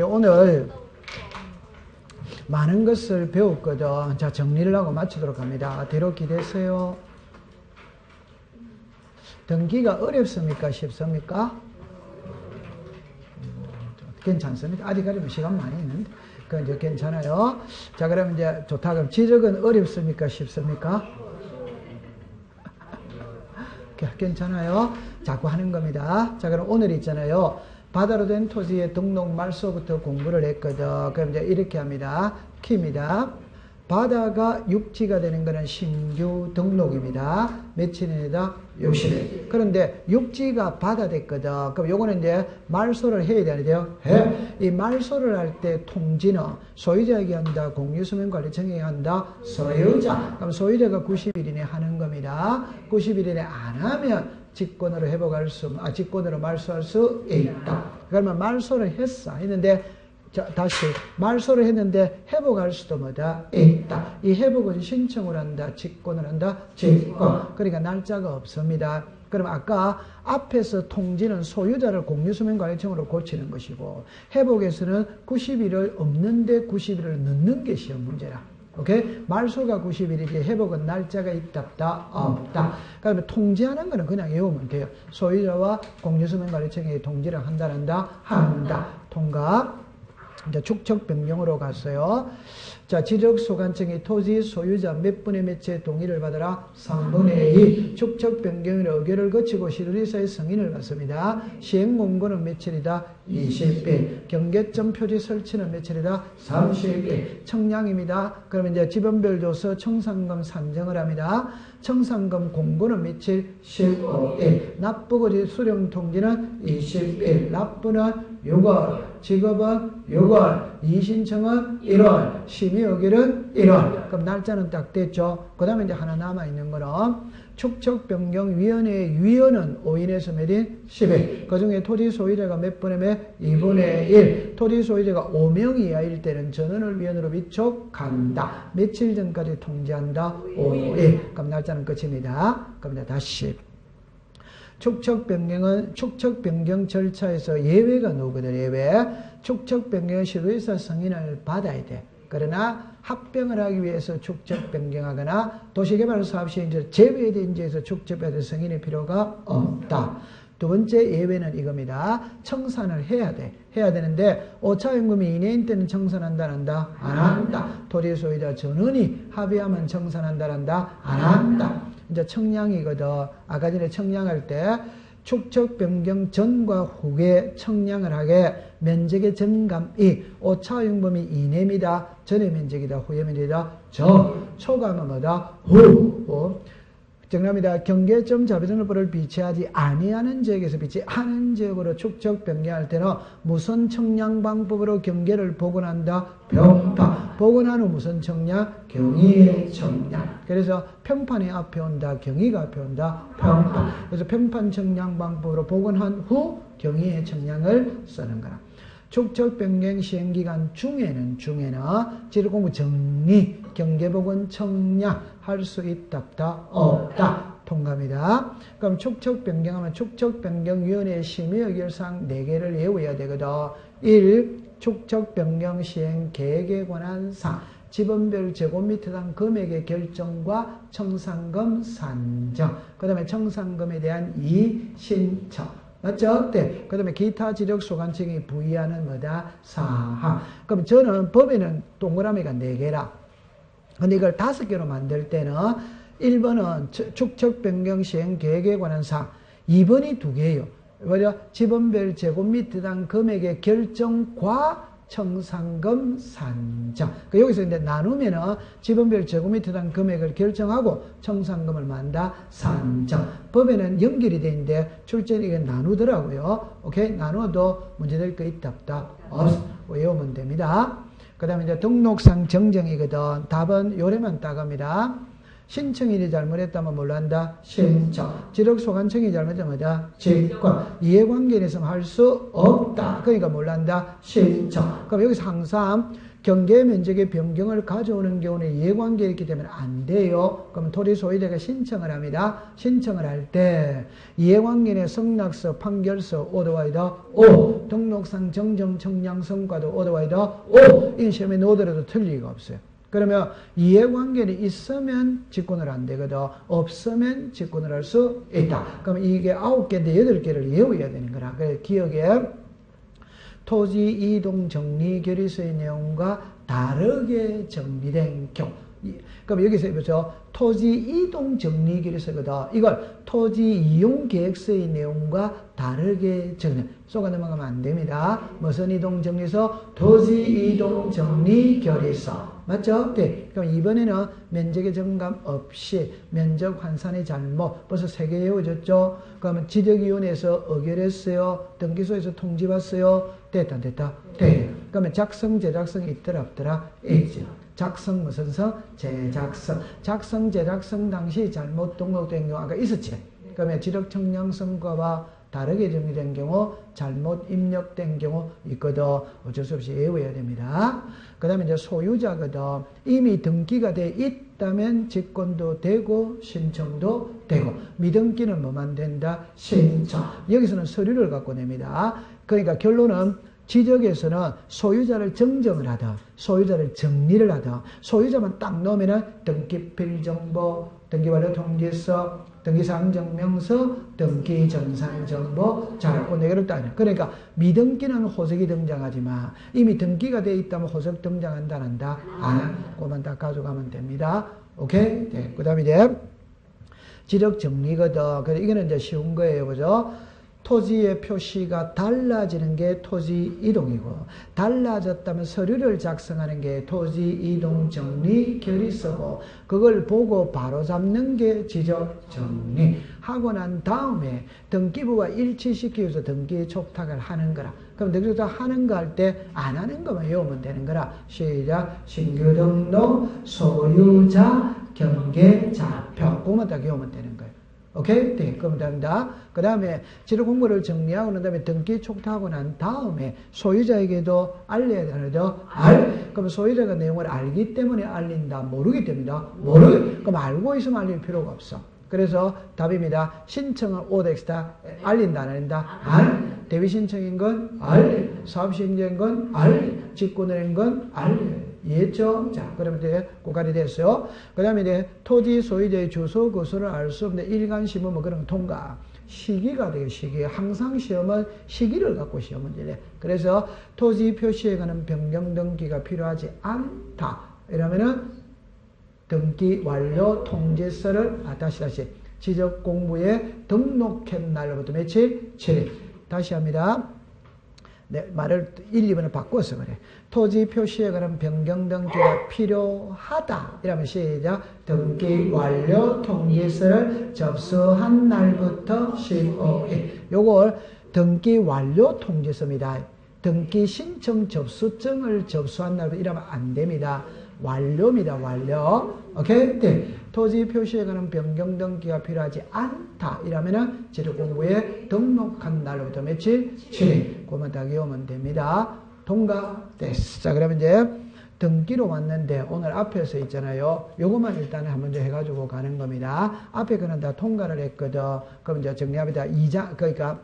오늘 많은 것을 배웠거든. 자, 정리를 하고 마치도록 합니다. 뒤로 기대세요. 등기가 어렵습니까? 쉽습니까? 괜찮습니다. 아직 가려면 시간 많이 있는데. 그건 이제 괜찮아요. 자, 그러면 이제 좋다. 그럼 지적은 어렵습니까? 쉽습니까? 괜찮아요. 자꾸 하는 겁니다. 자, 그럼 오늘 있잖아요. 바다로 된 토지의 등록 말소부터 공부를 했거든. 그럼 이제 이렇게 합니다. 키입니다. 바다가 육지가 되는 것은 신규 등록입니다. 며칠이다? 60일. 그런데 육지가 바다 됐거든. 그럼 요거는 이제 말소를 해야 되는데요. 이 말소를 할 때 통지는 소유자에게 한다, 공유수면관리청에게 한다, 소유자. 그럼 소유자가 90일 이내 하는 겁니다. 90일 이내 안 하면 직권으로 직권으로 말소할 수 있다. 그러면 말소를 했는데 자, 다시 말소를 했는데 회복할 수도 뭐다? 있다. 이 회복은 신청을 한다, 직권을 한다, 직권. 그러니까 날짜가 없습니다. 그럼 아까 앞에서 통지는 소유자를 공유수면관리청으로 고치는 것이고 회복에서는 90일을 없는데 90일을 넣는 게 시험 문제라. 오케이? 말소가 90일이지 회복은 날짜가 있다, 없다. 그러면 통지하는 거는 그냥 외우면 돼요. 소유자와 공유수면관리청에 통지를 한다. 통과. 이제 축척 변경으로 갔어요. 자, 지적소관청이 토지 소유자 몇 분의 몇의 동의를 받아라? 3분의 2. 축척 변경의 의결을 거치고 시도지사의 승인을 받습니다. 시행공고는 며칠이다? 20일. 경계점 표지 설치는 며칠이다? 30일. 청량입니다. 그러면 이제 지번별 조서 청산금 산정을 합니다. 청산금 공고는 며칠? 15일. 납부거지 수령 통지는 20일. 납부는 6월, 직업은 6월, 이신청은 1월, 심의 의결은 1월. 그럼 날짜는 딱 됐죠. 그 다음에 이제 하나 남아있는 거는 축척변경위원회의 위원은 5인에서 몇 인? 10일. 그 중에 토지 소유자가 몇 분의 몇? 2분의 1. 토지 소유자가 5명 이하일 때는 전원을 위원으로 위촉한다. 며칠 전까지 통지한다? 5일. 그럼 날짜는 끝입니다. 그럼 이제 다시. 축척 변경 절차에서 예외가 나오거든. 예외. 축척 변경은 시도지사 승인을 받아야 돼. 그러나 합병을 하기 위해서 축척 변경하거나 도시개발사업 시행 제외된 지에서 축척 변경 승인의 필요가 없다. 두 번째 예외는 이겁니다. 청산을 해야 돼. 해야 되는데 오차임금이 이내인 때는 청산한다, 안 한다? 안 한다. 토지 소유자 전원이 합의하면 청산한다, 안 한다? 안 한다. 이제 청량이거든. 아까 전에 청량할 때 축척 변경 전과 후에 청량을 하게 면적의 증감이 오차임금이 이내입니다. 전의 면적이다, 후의 면적이다. 초과하면 뭐다? 후. 정답입니다. 경계점 자비등록부를 비치하지 아니하는 지역에서 비치하는 지역으로 축척 변경할 때는 무슨 청량 방법으로 경계를 복원한다? 평판. 복원한 후 무슨 청량? 경의의 청량. 그래서 평판이 앞에 온다, 경의가 앞에 온다, 평판. 그래서 평판 청량 방법으로 복원한 후 경의의 청량을 쓰는 거라. 축척 변경 시행기간 중에는 지리공부 정리, 경계복원 청량 할 수 있다, 없다. 통과입니다. 그럼 축척 변경하면 축척 변경위원회의 심의 의결사항 4개를 외워야 되거든. 1. 축척 변경 시행 계획에 관한 사항. 지번별 제곱미터당 금액의 결정과 청산금 산정. 그 다음에 청산금에 대한 이의신청. 맞죠? 네. 그 다음에 기타 지적소관청이 부의하는 뭐다? 사항. 그럼 저는 법에는 동그라미가 4개라. 근데 이걸 5개로 만들 때는 1번은 축척 변경 시행 계획에 관한 사항. 2번이 2개예요. 뭐죠? 지번별 제곱미터당 금액의 결정과 청산금 산정. 여기서 이제 나누면은 지번별 제곱미터당 금액을 결정하고 청산금을 만다 산정. 법에는 연결이 되어 있는데 출제는 이게 나누더라고요. 오케이? 나누어도 문제될 거 있다, 없다? 외우면 됩니다. 그 다음에 이제 등록상 정정이거든. 답은 요래만 따갑니다. 신청인이 잘못했다면 뭘로 한다? 신청. 지력소관청이 잘못했다면 뭐다? 직권. 이해관계는 있으면 할 수 없다. 그러니까 뭘로 한다? 신청. 그럼 여기서 항상 경계 면적의 변경을 가져오는 경우는 이해관계가 있기 때문에 안 돼요. 그러면 토지 소유자가 신청을 합니다. 신청을 할 때 이해관계의 승낙서, 판결서, 오더와이더 O, 등록상 정정 청량 성과도 오더와이더 O. 이 시험에 넣어더라도 틀릴 리가 없어요. 그러면 이해관계는 있으면 직권을 안 되거든. 없으면 직권을 할 수 있다. 그럼 이게 9개인데 8개를 외워야 되는 거라. 그래서 기억에 토지 이동 정리 결의서의 내용과 다르게 정리된 경우. 그럼 여기서 보죠. 토지 이동 정리 결의서거든. 이걸 토지 이용 계획서의 내용과 다르게 정리. 쏘가 넘어가면 안 됩니다. 무슨 이동 정리서? 토지 이동 정리 결의서. 맞죠? 네. 그럼 이번에는 면적의 정감 없이 면적 환산의 잘못 벌써 3개 외워졌죠? 그러면 지적위원회에서 의결했어요? 등기소에서 통지받았어요? 됐다 안 됐다? 네. 그러면 작성 제작성이 있더라 없더라? 있죠. 작성 무슨 성? 제작성. 작성 제작성 당시 잘못 등록된 경우 아까 있었지? 그러면 지적청량성과와 다르게 정리된 경우, 잘못 입력된 경우 있거든. 어쩔 수 없이 외워야 됩니다. 그 다음에 이제 소유자거든. 이미 등기가 돼 있다면 직권도 되고 신청도 되고, 미등기는 뭐만 된다? 신청. 여기서는 서류를 갖고 냅니다. 그러니까 결론은 지적에서는 소유자를 정정을 하다, 소유자를 정리를 하다, 소유자만 딱 넣으면은 등기필 정보, 등기완료 통지서, 등기상정명서, 등기전산정보, 자료고 4개를 따냐. 그러니까 미등기는 호석이 등장하지 마. 이미 등기가 되어 있다면 호석 등장한다, 안 한다? 안. 그것만 다 가져가면 됩니다. 오케이? 네. 그 다음에 이제 지적 정리거든. 그래서 이거는 이제 쉬운 거예요. 그죠? 토지의 표시가 달라지는 게 토지 이동이고, 달라졌다면 서류를 작성하는 게 토지 이동 정리 결의서고, 그걸 보고 바로 잡는 게 지적 정리. 하고 난 다음에 등기부와 일치시키기 위해서 등기 촉탁을 하는 거라. 그럼 등기 촉탁 하는 거 할 때 안 하는 것만 외우면 되는 거라. 시작. 신규 등록, 소유자, 경계자표. 그것만 다 외우면 되는 거예요. 오케이? 네, 그럼 됩니다. 그 다음에 지적 공고를 정리하고 난 다음에 등기 촉탁하고 난 다음에 소유자에게도 알려야 되는데, 그럼 소유자가 내용을 알기 때문에 알린다, 모르기 때문이다. 그럼 알고 있으면 알릴 필요가 없어. 그래서 답입니다. 신청은 ODX다. 알린다, 안 알린다? 대비 신청인 건 사업 시행자인 건 직권을 한 건 이해했죠? 자, 그러면 이제 고갈이 됐어요. 그 다음에 이제 토지 소유자의 주소, 거소를 알 수 없는데 일간 시험 뭐 그런 거 통과. 시기가 돼요, 시기. 항상 시험은 시기를 갖고 시험 문제래. 그래서 토지 표시에 관한 변경 등기가 필요하지 않다. 이러면은 등기 완료 통지서를 다시 지적 공부에 등록한 날로부터 며칠? 7일. 다시 합니다. 네, 말을 1, 2번을 바꿔서 그래. 토지 표시에 관한 변경 등기가 필요하다. 이러면 시작. 등기 완료 통지서를 접수한 날부터 15일. 요걸 등기 완료 통지서입니다. 등기 신청 접수증을 접수한 날부터 이러면 안 됩니다. 완료입니다. 완료. 오케이? 네. 토지 표시에 관한 변경 등기가 필요하지 않다. 이러면은 지적공부에 등록한 날로부터 며칠? 7일. 그것만 다 외우면 됩니다. 통과 됐어. 자, 그러면 이제 등기로 왔는데 오늘 앞에서 있잖아요. 요것만 일단 한번 해가지고 가는 겁니다. 앞에 거는 다 통과를 했거든. 그럼 이제 정리합니다. 그러니까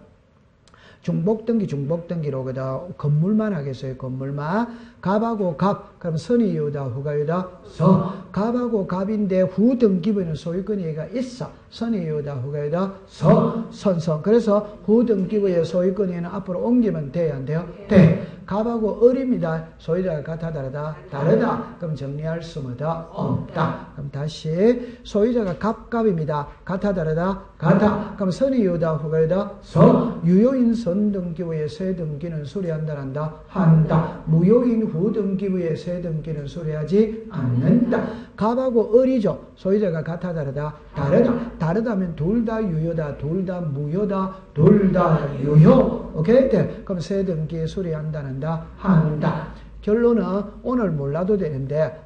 중복등기로거든. 건물만 하겠어요. 건물만. 갑하고 갑. 그럼 선의유다, 후가유다, 서. 갑하고 갑인데 후등기부에는 소유권이가 있어. 선의유다, 후가유다, 서. 선성. 그래서 후등기부의 소유권이는 앞으로 옮기면 돼요, 안 돼요? 돼. 갑하고 을입니다. 소유자가 같아, 다르다? 다르다. 그럼 정리할 수 뭐다? 없다. 그럼 다시 소유자가 갑입니다. 같아, 다르다? 같아. 그럼 선의유다, 후가유다, 서. 유효인 선등기부의 세등기는 수리한다, 한다? 한다. 무효인 후등기부의 세등기는 수리하지 않는다. 갑하고 을이죠. 소유자가 같아, 다르다? 다르다. 다르다면 둘 다 유효다, 둘 다 무효다, 둘 다 유효. 오케이? 네. 그럼 세등기 수리한다, 한다? 한다. 결론은 오늘 몰라도 되는데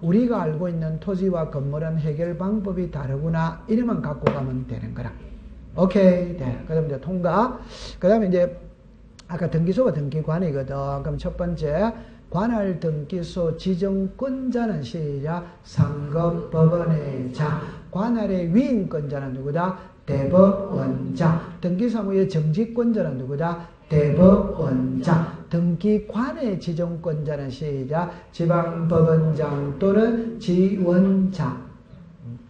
우리가 알고 있는 토지와 건물은 해결 방법이 다르구나 이름만 갖고 가면 되는 거라. 오케이. 네. 그 다음에 이제 통과. 그 다음에 이제 아까 등기소가 등기관이거든. 그럼 첫 번째 관할 등기소 지정권자는 시작 상급법원의 자. 관할의 위임권자는 누구다? 대법원자. 등기사무의 정지권자는 누구다? 대법원자. 등기관의 지정권자는 시작 지방법원장 또는 지원자.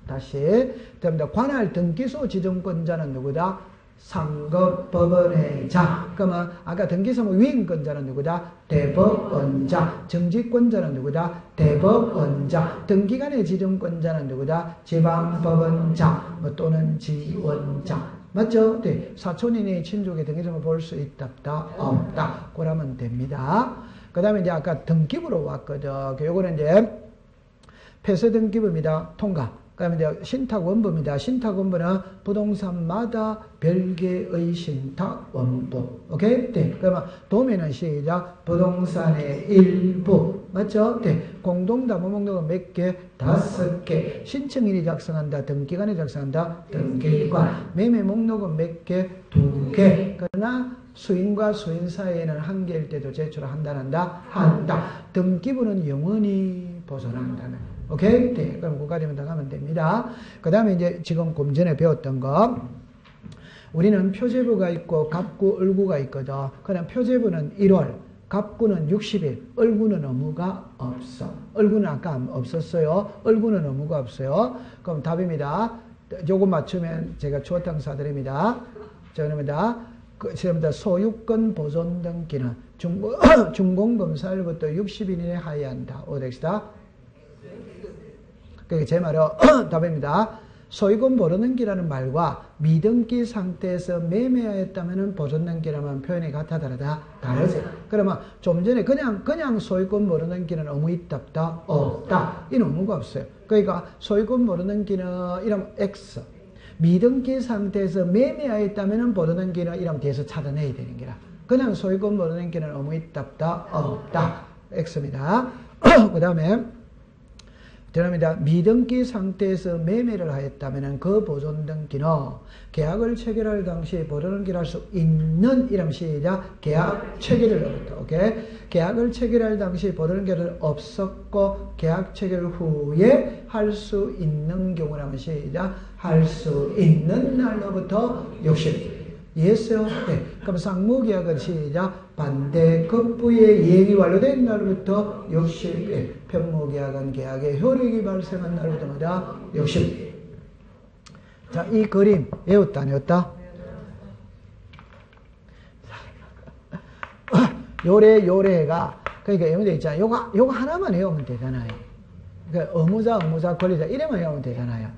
다시 됩니다. 관할 등기소 지정권자는 누구다? 상급법원의 자. 그러면 아까 등기사무 위임권자는 누구다? 대법원자. 정지권자는 누구다? 대법원자. 등기관의 지정권자는 누구다? 지방법원자 또는 지원자. 맞죠? 네. 사촌인의 친족의 등기점을 볼 수 있다, 없다. 그러면 됩니다. 그 다음에 이제 아까 등기부로 왔거든. 요거는 이제 폐쇄 등기부입니다. 통과. 그 다음에 이제 신탁원부입니다. 신탁원부는 부동산마다 별개의 신탁원부. 오케이? 네. 그러면 도면은 시작. 부동산의 일부. 맞죠? 네. 공동담보 목록은 몇 개? 5개. 신청인이 작성한다. 등기관이 작성한다. 등기관. 매매 목록은 몇 개? 2개. 그러나 수인과 수인 사이에는 1개일 때도 제출한다. 한다. 등기부는 영원히 보존한다는. 오케이? 네. 그럼 그까지만 더 가면 됩니다. 그 다음에 이제 지금 좀 전에 배웠던 거. 우리는 표제부가 있고 갑구, 을구가 있거든. 그럼 표제부는 1월, 갑구는 60일, 을구는 의무가 없어. 을구는 아까 없었어요. 을구는 의무가 없어요. 그럼 답입니다. 요거 맞추면 제가 추어탕 사드립니다. 저입니다. 소유권 보존 등기는 준공검사일부터 60일 이내에 하여한다. 어디다? 그게 제 말은 답입니다. 소유권 보존등기라는 말과 미등기 상태에서 매매하였다면 보존등기라는 표현이 같아 다르다? 다르지. 그러면 좀 전에 그냥 소유권 보존등기는 의무 있다 없다? 이는 의무가 없어요. 그러니까 소유권 보존등기는 이름 X. 미등기 상태에서 매매하였다면 보존등기는 이름 뒤에서 찾아내야 되는 거라. 그냥 소유권 보존등기는 의무 있다 없다? X입니다. 그 다음에 죄송합니다. 미등기 상태에서 매매를 하였다면 그 보존등기는 계약을 체결할 당시 보존등기를 할 수 있는 이름 시작 계약 체결을 넣었다. 오케이? 계약을 체결할 당시 보존등기를 없었고 계약 체결 후에 할 수 있는 경우라면 시작 할 수 있는 날로부터 60일. 이해했어요? 네. 그럼 상무계약은 시작 반대급부의 이행이 완료된 날부터 60일. 편무계약은 계약의 효력이 발생한 날부터마다 60일. 자, 이 그림 외웠다 안 외웠다? 요래가 그러니까 외우면 있잖아요. 요거 하나만 외우면 되잖아요. 그러니까 의무자 권리자 이래만 외우면 되잖아요.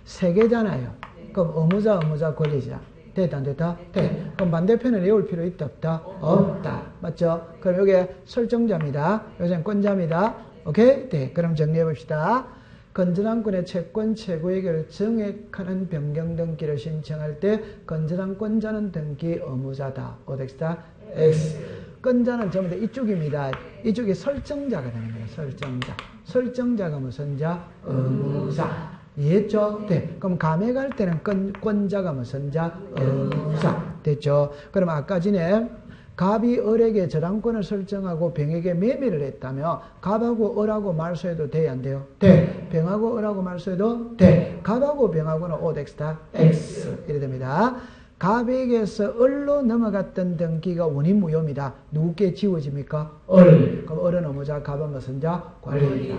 3개잖아요. 그럼 의무자 권리자. 됐다 안 됐다? 네. 그럼 반대편을 외울 필요 있다 없다? 없다. 맞죠? 그럼 이게 설정자입니다. 요새는 권자입니다. 오케이? 네. 그럼 정리해 봅시다. 건전한권의 채권 최고액을 정액하는 변경 등기를 신청할 때 건전한 권자는 등기 의무자다. 어디다? X. 권자는 전부 다 이쪽입니다. 이쪽이 설정자가 되는 거예요. 설정자. 설정자가 무슨 자? 의무자. 이해했죠? 네. 그럼 감액할 때는 권자가 무슨 자? 의무자. 됐죠? 그럼 아까 전에 갑이 을에게 저당권을 설정하고 병에게 매매를 했다면 갑하고 을하고 말소해도 돼요? 안 돼요? 돼. 병하고 을하고 말소해도 돼. 갑하고 병하고는 OX다? X. 이래 됩니다. 갑에게서 을로 넘어갔던 등기가 원인무효입니다. 누구께 지워집니까? 을. 그럼 을은 의무자, 갑은 무슨 자? 관리자.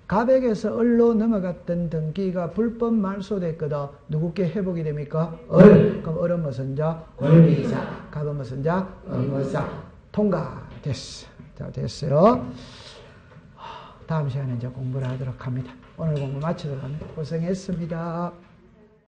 갑에게서 을로 넘어갔던 등기가 불법 말소됐거든. 누구께 회복이 됩니까? 을. 그럼 을은 무슨 자? 권리자. 갑은 무슨 자? 의무자. 통과. 됐어. 자, 됐어요. 다음 시간에 이제 공부를 하도록 합니다. 오늘 공부 마치도록 합니다. 고생했습니다.